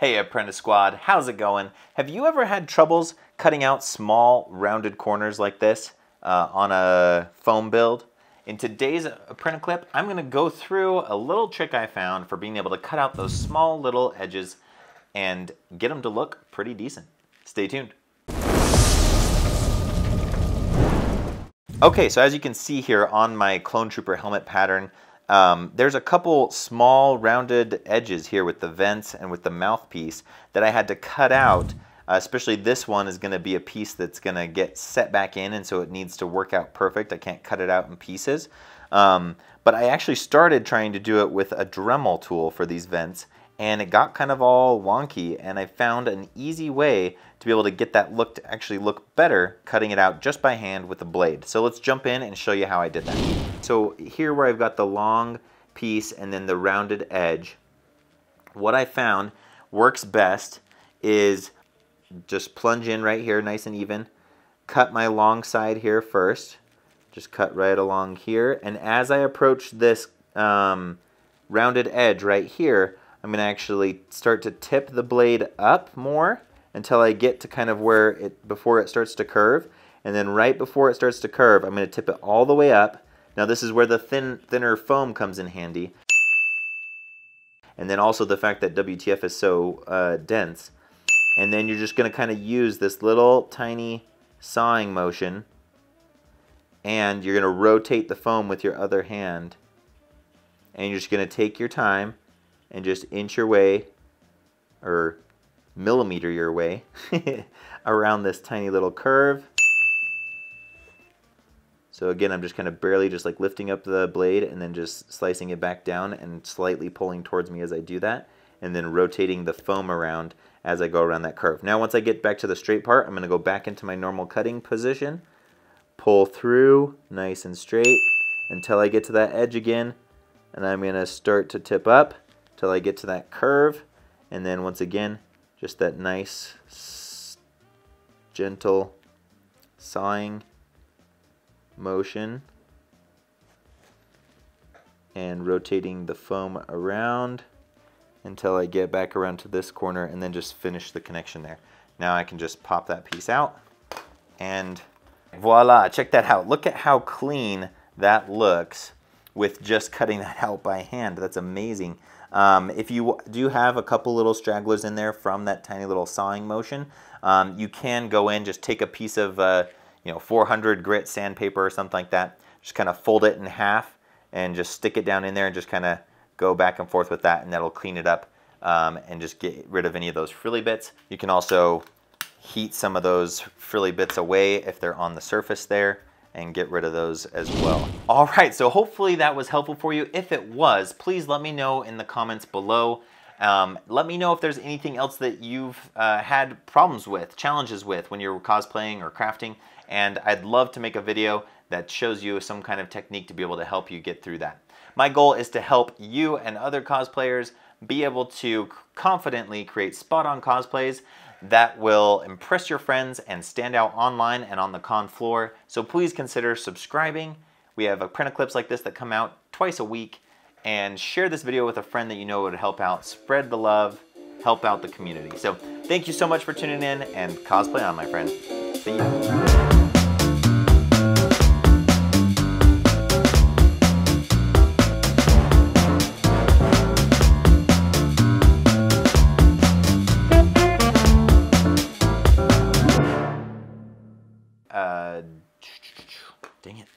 Hey Apprenti-squad, how's it going? Have you ever had troubles cutting out small rounded corners like this on a foam build? In today's Apprenti clip, I'm going to go through a little trick I found for being able to cut out those small little edges and get them to look pretty decent. Stay tuned. Okay, so as you can see here on my Clone Trooper helmet pattern, there's a couple small rounded edges here with the vents and with the mouthpiece that I had to cut out. Especially this one is going to be a piece that's going to get set back in, and so it needs to work out perfect. I can't cut it out in pieces. But I actually started trying to do it with a Dremel tool for these vents, and it got kind of all wonky, and I found an easy way to be able to get that look to actually look better cutting it out just by hand with a blade. So let's jump in and show you how I did that. So here where I've got the long piece and then the rounded edge, what I found works best is just plunge in right here nice and even, cut my long side here first, just cut right along here, and as I approach this rounded edge right here, I'm going to actually start to tip the blade up more until I get to kind of where before it starts to curve, and then right before it starts to curve, I'm going to tip it all the way up. Now this is where the thinner foam comes in handy, and then also the fact that WTF is so dense. And then you're just going to kind of use this little tiny sawing motion, and you're going to rotate the foam with your other hand, and you're just going to take your time and just inch your way, or millimeter your way, around this tiny little curve. So again, I'm just kind of barely just like lifting up the blade and then just slicing it back down and slightly pulling towards me as I do that, and then rotating the foam around as I go around that curve. Now once I get back to the straight part, I'm going to go back into my normal cutting position, pull through nice and straight until I get to that edge again, and I'm going to start to tip up till I get to that curve, and then once again just that nice gentle sawing motion and rotating the foam around until I get back around to this corner, and then just finish the connection there. Now I can just pop that piece out, and voila, check that out. Look at how clean that looks with just cutting that out by hand. That's amazing. If you do have a couple little stragglers in there from that tiny little sawing motion, you can go in, just take a piece of 400 grit sandpaper or something like that, just kind of fold it in half and just stick it down in there and just kind of go back and forth with that, and that'll clean it up and just get rid of any of those frilly bits. You can also heat some of those frilly bits away if they're on the surface there and get rid of those as well. All right, so hopefully that was helpful for you. If it was, please let me know in the comments below. Let me know if there's anything else that you've had problems with, challenges with when you're cosplaying or crafting, and I'd love to make a video that shows you some kind of technique to be able to help you get through that. My goal is to help you and other cosplayers be able to confidently create spot-on cosplays that will impress your friends and stand out online and on the con floor. So please consider subscribing. We have Apprenti clips like this that come out twice a week, and share this video with a friend that you know would help out. Spread the love, help out the community. So thank you so much for tuning in, and cosplay on, my friend. See you. Dang it.